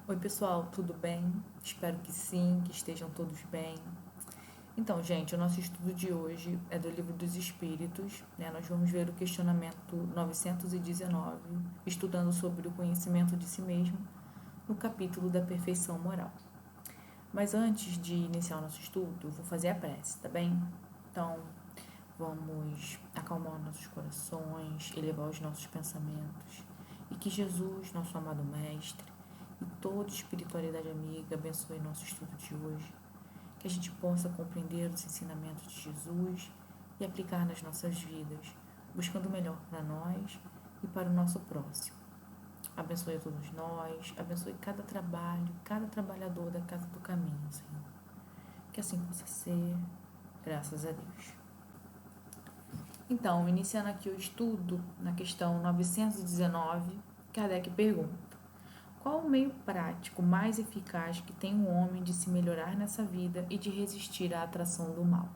Oi pessoal, tudo bem? Espero que sim, que estejam todos bem. Então, gente, o nosso estudo de hoje é do Livro dos Espíritos, né? Nós vamos ver o questionamento 919, estudando sobre o conhecimento de si mesmo, no capítulo da perfeição moral. Mas antes de iniciar o nosso estudo, eu vou fazer a prece, tá bem? Então, vamos acalmar os nossos corações, elevar os nossos pensamentos e que Jesus, nosso amado Mestre, e toda espiritualidade amiga abençoe nosso estudo de hoje, que a gente possa compreender os ensinamentos de Jesus e aplicar nas nossas vidas, buscando o melhor para nós e para o nosso próximo. Abençoe a todos nós, abençoe cada trabalho, cada trabalhador da casa do caminho, Senhor. Que assim possa ser, graças a Deus. Então, iniciando aqui o estudo, na questão 919, Kardec pergunta: qual o meio prático mais eficaz que tem o homem de se melhorar nessa vida e de resistir à atração do mal?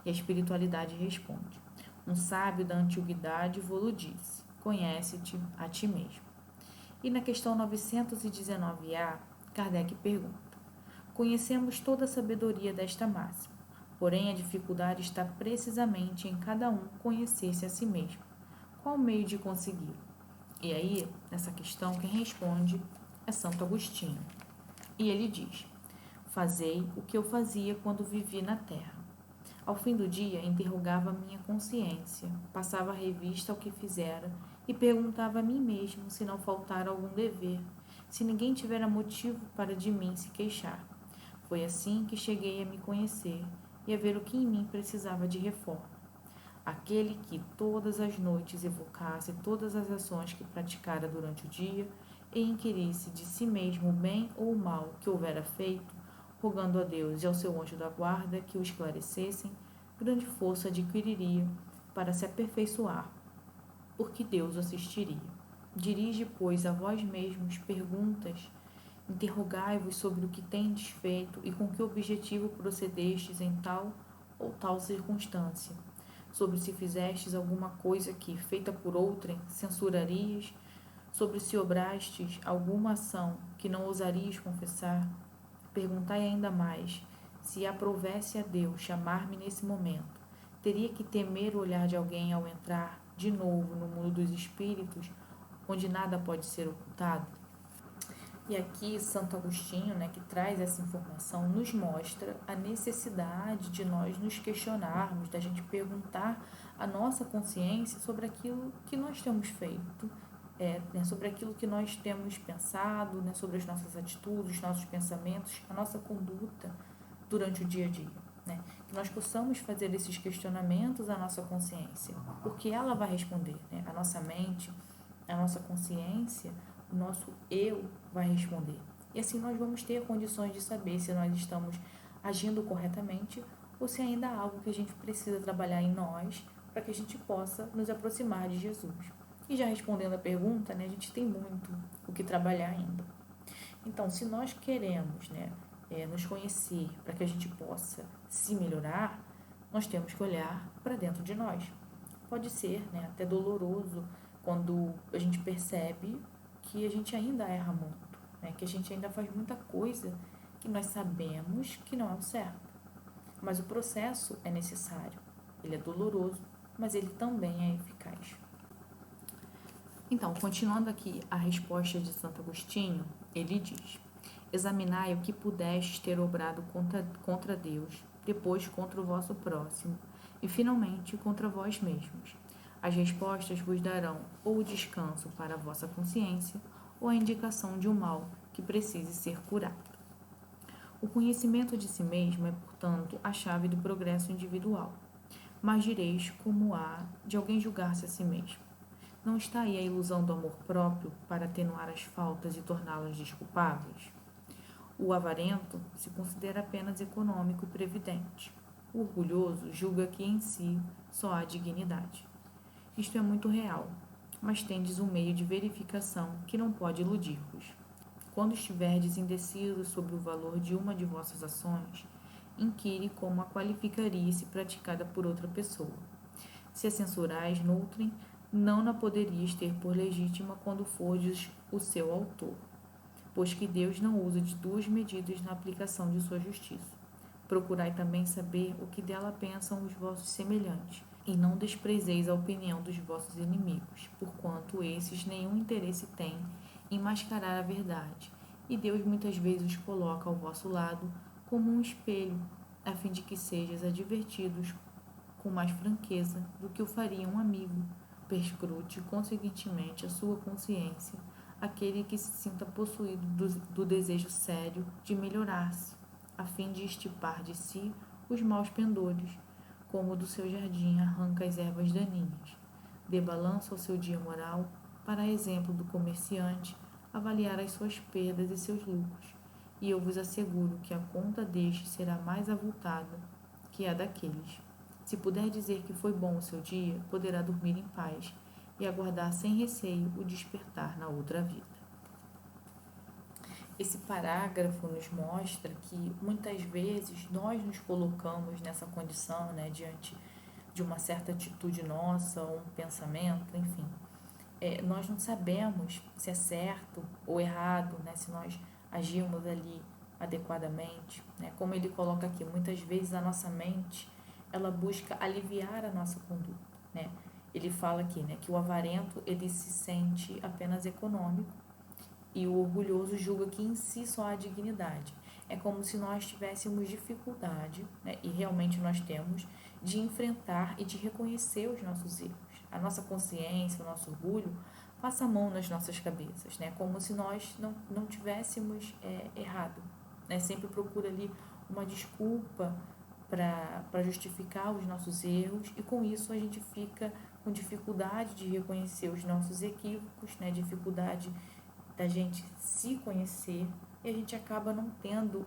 E a espiritualidade responde: um sábio da antiguidade vô-lo disse: conhece-te a ti mesmo. E na questão 919A, Kardec pergunta: conhecemos toda a sabedoria desta máxima, porém a dificuldade está precisamente em cada um conhecer-se a si mesmo. Qual o meio de consegui-lo? E aí, nessa questão, quem responde é Santo Agostinho. E ele diz: fazei o que eu fazia quando vivi na terra. Ao fim do dia, interrogava a minha consciência, passava a revista ao que fizera e perguntava a mim mesmo se não faltara algum dever, se ninguém tivera motivo para de mim se queixar. Foi assim que cheguei a me conhecer e a ver o que em mim precisava de reforma. Aquele que todas as noites evocasse todas as ações que praticara durante o dia e inquirisse de si mesmo o bem ou o mal que houvera feito, rogando a Deus e ao seu anjo da guarda que o esclarecessem, grande força adquiriria para se aperfeiçoar, porque Deus o assistiria. Dirige, pois, a vós mesmos perguntas, interrogai-vos sobre o que tendes feito e com que objetivo procedestes em tal ou tal circunstância, sobre se fizestes alguma coisa que, feita por outrem, censurarias, sobre se obrastes alguma ação que não ousarias confessar. Perguntai ainda mais: se aprovesse a Deus chamar-me nesse momento, teria que temer o olhar de alguém ao entrar de novo no mundo dos espíritos, onde nada pode ser ocultado? E aqui Santo Agostinho, né, que traz essa informação, nos mostra a necessidade de nós nos questionarmos, da gente perguntar à nossa consciência sobre aquilo que nós temos feito, né, sobre aquilo que nós temos pensado, né, sobre as nossas atitudes, os nossos pensamentos, a nossa conduta durante o dia a dia. Né? Que nós possamos fazer esses questionamentos à nossa consciência, porque ela vai responder. Né? A nossa mente, a nossa consciência, o nosso eu vai responder. E assim nós vamos ter condições de saber se nós estamos agindo corretamente ou se ainda há algo que a gente precisa trabalhar em nós para que a gente possa nos aproximar de Jesus. E já respondendo a pergunta, né, a gente tem muito o que trabalhar ainda. Então, se nós queremos, né, nos conhecer para que a gente possa se melhorar, nós temos que olhar para dentro de nós. Pode ser, né, até doloroso quando a gente percebe que a gente ainda erra muito, né, que a gente ainda faz muita coisa que nós sabemos que não é o certo. Mas o processo é necessário, ele é doloroso, mas ele também é eficaz. Então, continuando aqui a resposta de Santo Agostinho, ele diz: examinai o que pudestes ter obrado contra Deus, depois contra o vosso próximo, e finalmente contra vós mesmos. As respostas vos darão ou o descanso para a vossa consciência, ou a indicação de um mal que precise ser curado. O conhecimento de si mesmo é, portanto, a chave do progresso individual. Mas direis como há de alguém julgar-se a si mesmo. Não está aí a ilusão do amor próprio para atenuar as faltas e torná-las desculpáveis? O avarento se considera apenas econômico e previdente. O orgulhoso julga que em si só há dignidade. Isto é muito real, mas tendes um meio de verificação que não pode iludir-vos. Quando estiverdes indecisos sobre o valor de uma de vossas ações, inquire como a qualificaria se praticada por outra pessoa. Se a censurais noutrem, não na poderias ter por legítima quando fordes o seu autor. pois que Deus não usa de duas medidas na aplicação de sua justiça. Procurai também saber o que dela pensam os vossos semelhantes, e não desprezeis a opinião dos vossos inimigos, porquanto esses nenhum interesse têm em mascarar a verdade, e Deus muitas vezes os coloca ao vosso lado como um espelho, a fim de que sejais advertidos com mais franqueza do que o faria um amigo. Perscrute, consequentemente, a sua consciência, aquele que se sinta possuído do desejo sério de melhorar-se, a fim de estipar de si os maus pendores, como do seu jardim arranca as ervas daninhas. Dê balanço ao seu dia moral, para exemplo do comerciante, avaliar as suas perdas e seus lucros, e eu vos asseguro que a conta deste será mais avultada que a daqueles. Se puder dizer que foi bom o seu dia, poderá dormir em paz e aguardar sem receio o despertar na outra vida. Esse parágrafo nos mostra que muitas vezes nós nos colocamos nessa condição, né, diante de uma certa atitude nossa, ou um pensamento, enfim. Nós não sabemos se é certo ou errado, né, se nós agimos ali adequadamente, né? Como ele coloca aqui, muitas vezes a nossa mente ela busca aliviar a nossa conduta, né? Ele fala aqui, né, que o avarento ele se sente apenas econômico e o orgulhoso julga que em si só há dignidade. É como se nós tivéssemos dificuldade, né, e realmente nós temos, de enfrentar e de reconhecer os nossos erros. A nossa consciência, o nosso orgulho, passa a mão nas nossas cabeças, né, como se nós não tivéssemos errado, né, sempre procura ali uma desculpa para justificar os nossos erros, e com isso a gente fica com dificuldade de reconhecer os nossos equívocos, né, dificuldade da gente se conhecer, e a gente acaba não tendo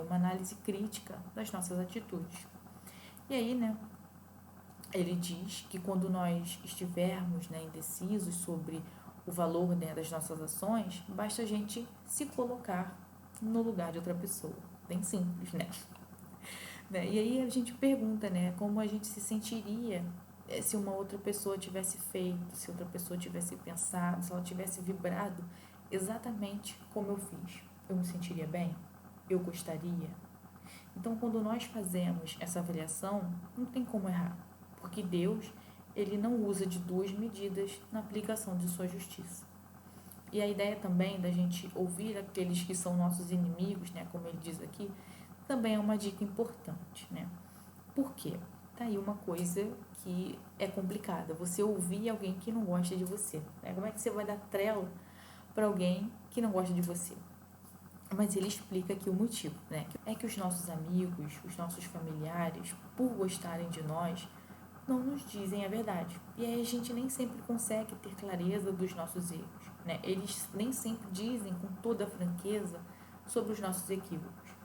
uma análise crítica das nossas atitudes. E aí, né, ele diz que quando nós estivermos, né, indecisos sobre o valor, né, das nossas ações, basta a gente se colocar no lugar de outra pessoa. Bem simples, né? E aí a gente pergunta, né, como a gente se sentiria se uma outra pessoa tivesse feito, se outra pessoa tivesse pensado, se ela tivesse vibrado exatamente como eu fiz. Eu me sentiria bem? Eu gostaria? Então, quando nós fazemos essa avaliação, não tem como errar, porque Deus, ele não usa de duas medidas na aplicação de sua justiça. E a ideia também da gente ouvir aqueles que são nossos inimigos, né, como ele diz aqui, também é uma dica importante, né? Por quê? Tá aí uma coisa que é complicada, você ouvir alguém que não gosta de você, né? Como é que você vai dar trela para alguém que não gosta de você? Mas ele explica aqui o motivo, né? É que os nossos amigos, os nossos familiares, por gostarem de nós, não nos dizem a verdade. E aí a gente nem sempre consegue ter clareza dos nossos erros, né? Eles nem sempre dizem com toda a franqueza sobre os nossos equívocos.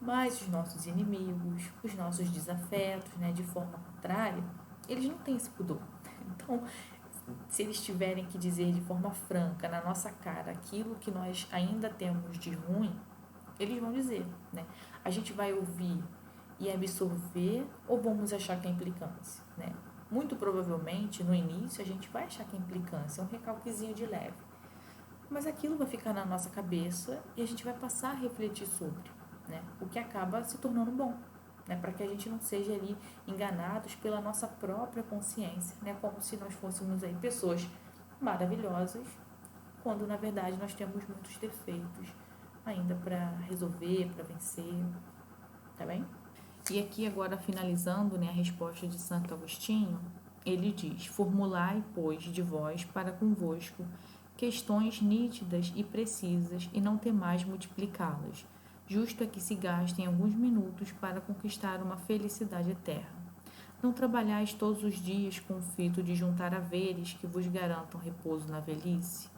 Mas os nossos inimigos, os nossos desafetos, né, de forma contrária, eles não têm esse pudor. Então, se eles tiverem que dizer de forma franca, na nossa cara, aquilo que nós ainda temos de ruim, eles vão dizer, né? A gente vai ouvir e absorver ou vamos achar que é implicância, né? Muito provavelmente, no início, a gente vai achar que é implicância, é um recalquezinho de leve. Mas aquilo vai ficar na nossa cabeça e a gente vai passar a refletir sobre, né? O que acaba se tornando bom, né? Para que a gente não seja ali enganados pela nossa própria consciência, né? Como se nós fôssemos aí pessoas maravilhosas, quando na verdade nós temos muitos defeitos ainda para resolver, para vencer, tá bem? E aqui agora finalizando, né, a resposta de Santo Agostinho, ele diz: formulai, pois, de vós para convosco questões nítidas e precisas, e não temais multiplicá-las. Justo é que se gastem alguns minutos para conquistar uma felicidade eterna. Não trabalhais todos os dias com o fito de juntar haveres que vos garantam repouso na velhice.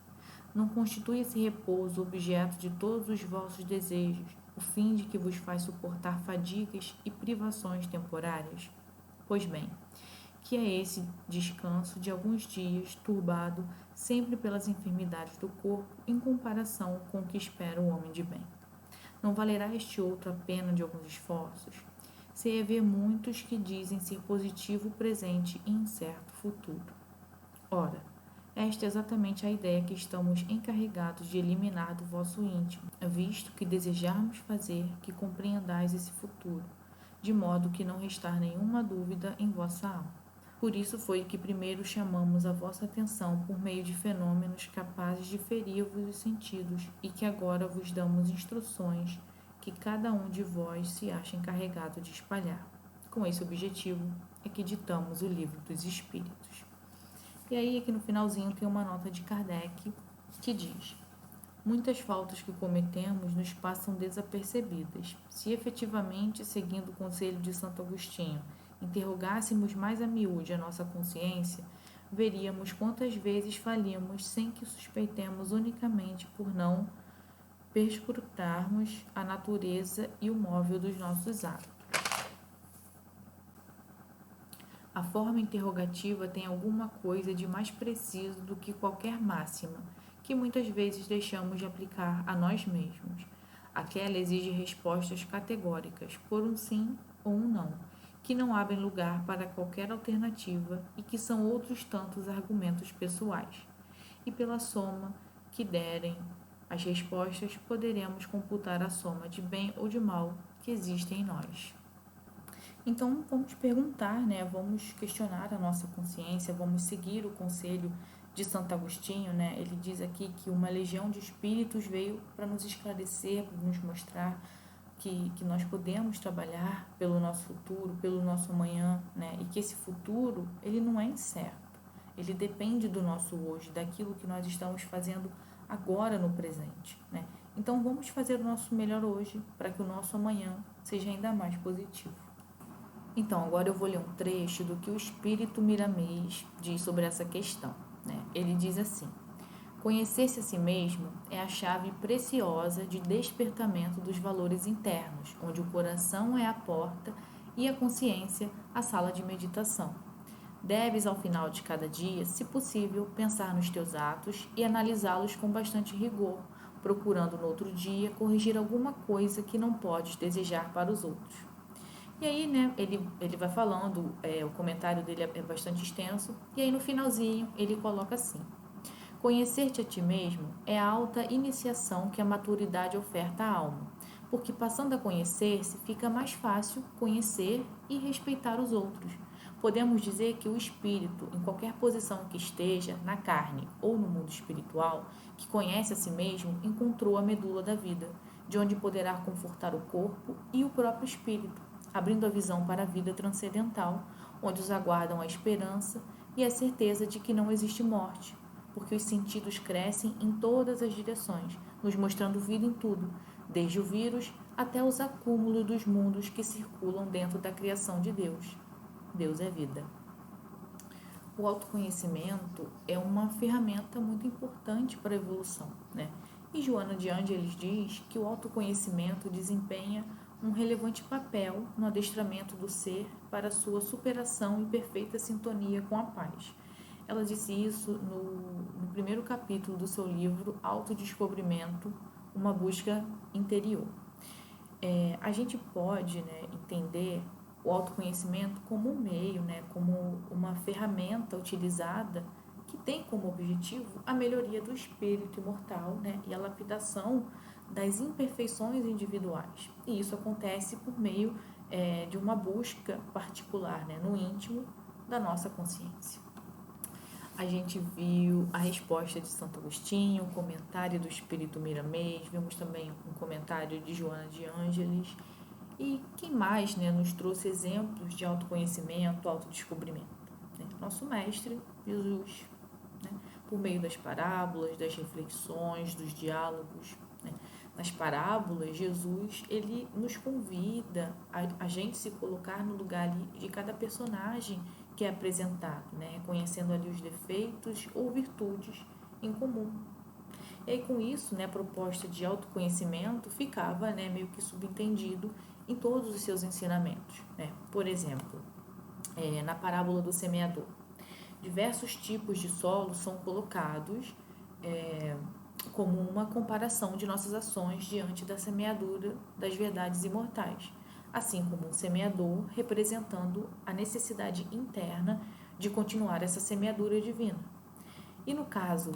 Não constitui esse repouso objeto de todos os vossos desejos, o fim de que vos faz suportar fadigas e privações temporárias? Pois bem, que é esse descanso de alguns dias turbado sempre pelas enfermidades do corpo em comparação com o que espera o homem de bem? Não valerá este outro a pena de alguns esforços? Se haver muitos que dizem ser positivo presente e incerto futuro. Ora, Esta é exatamente a ideia que estamos encarregados de eliminar do vosso íntimo, visto que desejarmos fazer que compreendais esse futuro, de modo que não restar nenhuma dúvida em vossa alma. Por isso foi que primeiro chamamos a vossa atenção por meio de fenômenos capazes de ferir-vos os sentidos e que agora vos damos instruções que cada um de vós se acha encarregado de espalhar. Com esse objetivo é que ditamos o livro dos Espíritos. E aí, aqui no finalzinho, tem uma nota de Kardec que diz: muitas faltas que cometemos nos passam desapercebidas. Se efetivamente, seguindo o conselho de Santo Agostinho, interrogássemos mais a miúde a nossa consciência, veríamos quantas vezes falhamos sem que suspeitemos unicamente por não perscrutarmos a natureza e o móvel dos nossos atos. A forma interrogativa tem alguma coisa de mais preciso do que qualquer máxima, que muitas vezes deixamos de aplicar a nós mesmos. Aquela exige respostas categóricas, por um sim ou um não, que não abrem lugar para qualquer alternativa e que são outros tantos argumentos pessoais. E pela soma que derem as respostas, poderemos computar a soma de bem ou de mal que existe em nós. Então, vamos perguntar, né? Vamos questionar a nossa consciência, vamos seguir o conselho de Santo Agostinho, né? Ele diz aqui que uma legião de espíritos veio para nos esclarecer, para nos mostrar que nós podemos trabalhar pelo nosso futuro, pelo nosso amanhã, né? E que esse futuro, ele não é incerto. Ele depende do nosso hoje, daquilo que nós estamos fazendo agora no presente, né? Então, vamos fazer o nosso melhor hoje para que o nosso amanhã seja ainda mais positivo. Então, agora eu vou ler um trecho do que o Espírito Miramês diz sobre essa questão, né? Ele diz assim: conhecer-se a si mesmo é a chave preciosa de despertamento dos valores internos, onde o coração é a porta e a consciência a sala de meditação. Deves, ao final de cada dia, se possível, pensar nos teus atos e analisá-los com bastante rigor, procurando no outro dia corrigir alguma coisa que não podes desejar para os outros. E aí, né, ele vai falando, o comentário dele é bastante extenso, e aí no finalzinho ele coloca assim: conhecer-te a ti mesmo é a alta iniciação que a maturidade oferta à alma, porque passando a conhecer-se fica mais fácil conhecer e respeitar os outros. Podemos dizer que o espírito, em qualquer posição que esteja, na carne ou no mundo espiritual, que conhece a si mesmo, encontrou a medula da vida, de onde poderá confortar o corpo e o próprio espírito, abrindo a visão para a vida transcendental, onde os aguardam a esperança e a certeza de que não existe morte, porque os sentidos crescem em todas as direções, nos mostrando vida em tudo, desde o vírus até os acúmulos dos mundos que circulam dentro da criação de Deus. Deus é vida. O autoconhecimento é uma ferramenta muito importante para a evolução, né? E Joana de Ângeles diz que o autoconhecimento desempenha um relevante papel no adestramento do ser para sua superação e perfeita sintonia com a paz. Ela disse isso no primeiro capítulo do seu livro Autodescobrimento, uma busca interior. A gente pode, né, entender o autoconhecimento como um meio, né, como uma ferramenta utilizada que tem como objetivo a melhoria do espírito imortal, né, e a lapidação das imperfeições individuais. E isso acontece por meio de uma busca particular, né, no íntimo da nossa consciência. A gente viu a resposta de Santo Agostinho, o comentário do Espírito Miramês, vimos também um comentário de Joana de Ângeles. E quem mais, né, nos trouxe exemplos de autoconhecimento, autodescobrimento? Nosso Mestre, Jesus, né, por meio das parábolas, das reflexões, dos diálogos. Né? Nas parábolas, Jesus, ele nos convida a gente se colocar no lugar ali de cada personagem que é apresentado, né? Reconhecendo ali os defeitos ou virtudes em comum. E aí, com isso, né, a proposta de autoconhecimento ficava, né, meio que subentendido em todos os seus ensinamentos. Né? Por exemplo, na parábola do semeador, diversos tipos de solo são colocados como uma comparação de nossas ações diante da semeadura das verdades imortais, assim como um semeador representando a necessidade interna de continuar essa semeadura divina. E no caso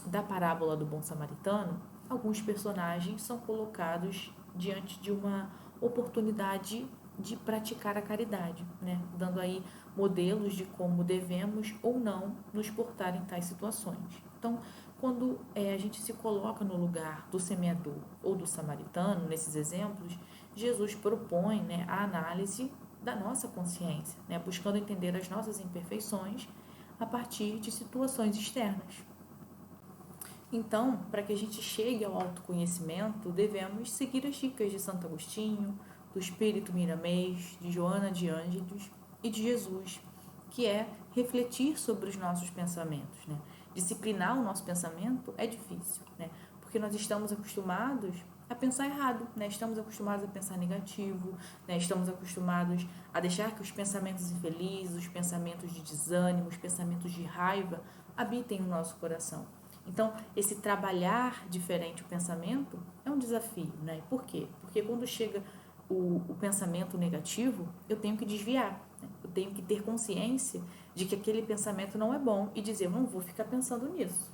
da parábola do bom samaritano, alguns personagens são colocados diante de uma oportunidade de praticar a caridade, né? Dando aí modelos de como devemos ou não nos portar em tais situações. Então, quando a gente se coloca no lugar do semeador ou do samaritano, nesses exemplos, Jesus propõe, né, a análise da nossa consciência, né, buscando entender as nossas imperfeições a partir de situações externas. Então, para que a gente chegue ao autoconhecimento, devemos seguir as dicas de Santo Agostinho, do Espírito Miramês, de Joana de Ângeles e de Jesus, que é refletir sobre os nossos pensamentos, né? Disciplinar o nosso pensamento é difícil, né? Porque nós estamos acostumados a pensar errado, né? Estamos acostumados a pensar negativo, né? Estamos acostumados a deixar que os pensamentos infelizes, os pensamentos de desânimo, os pensamentos de raiva habitem o nosso coração. Então, esse trabalhar diferente o pensamento é um desafio, né? Por quê? Porque quando chega o pensamento negativo, eu tenho que desviar, né? Eu tenho que ter consciência de que aquele pensamento não é bom e dizer, eu não vou ficar pensando nisso.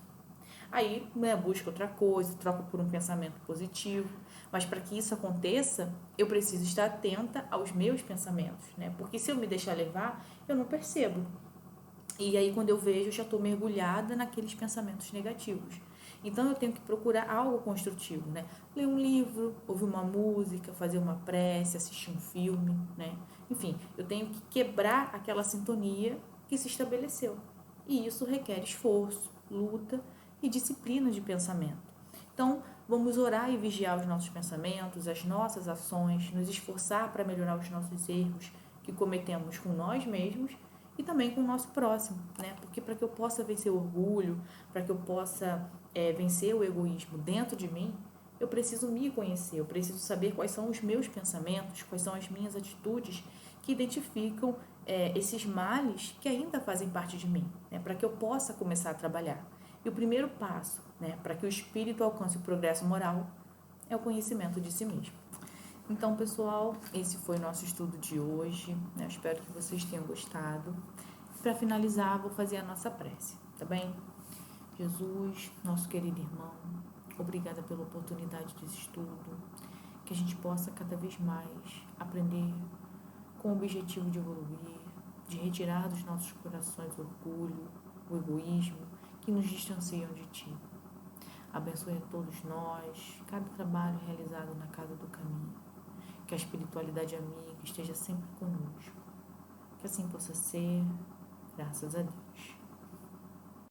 Aí, né, busco outra coisa, troco por um pensamento positivo. Mas para que isso aconteça, eu preciso estar atenta aos meus pensamentos, né? Porque se eu me deixar levar, eu não percebo. E aí, quando eu vejo, eu já estou mergulhada naqueles pensamentos negativos. Então, eu tenho que procurar algo construtivo, né? Ler um livro, ouvir uma música, fazer uma prece, assistir um filme, né? Enfim, eu tenho que quebrar aquela sintonia que se estabeleceu. E isso requer esforço, luta e disciplina de pensamento. Então, vamos orar e vigiar os nossos pensamentos, as nossas ações, nos esforçar para melhorar os nossos erros que cometemos com nós mesmos e também com o nosso próximo, né? Porque para que eu possa vencer o orgulho, para que eu possa vencer o egoísmo dentro de mim, eu preciso me conhecer, eu preciso saber quais são os meus pensamentos, quais são as minhas atitudes que identificam esses males que ainda fazem parte de mim, né? Para que eu possa começar a trabalhar. E o primeiro passo, né, para que o espírito alcance o progresso moral é o conhecimento de si mesmo. Então, pessoal, esse foi o nosso estudo de hoje, né? Eu espero que vocês tenham gostado. Para finalizar, vou fazer a nossa prece, tá bem? Jesus, nosso querido irmão, obrigada pela oportunidade desse estudo, que a gente possa cada vez mais aprender com o objetivo de evoluir, de retirar dos nossos corações o orgulho, o egoísmo que nos distanciam de Ti. Abençoe a todos nós, cada trabalho realizado na casa do caminho. Que a espiritualidade amiga esteja sempre conosco. Que assim possa ser, graças a Deus.